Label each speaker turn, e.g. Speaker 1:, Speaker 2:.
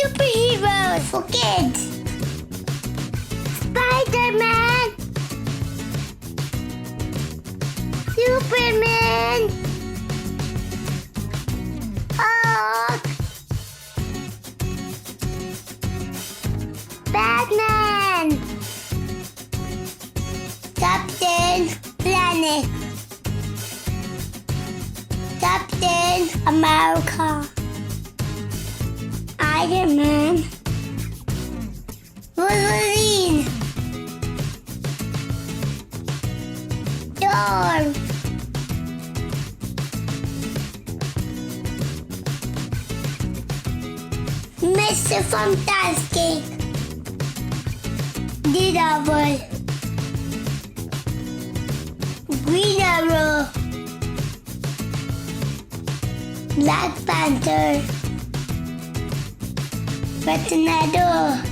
Speaker 1: Superheroes for kids. Spider-Man. Superman. Hulk. Batman. Captain Planet. Captain America. Iron Man. Wolverine. Thor. Mr. Fantastic. Daredevil. Green Arrow. Black Panther. Tornado.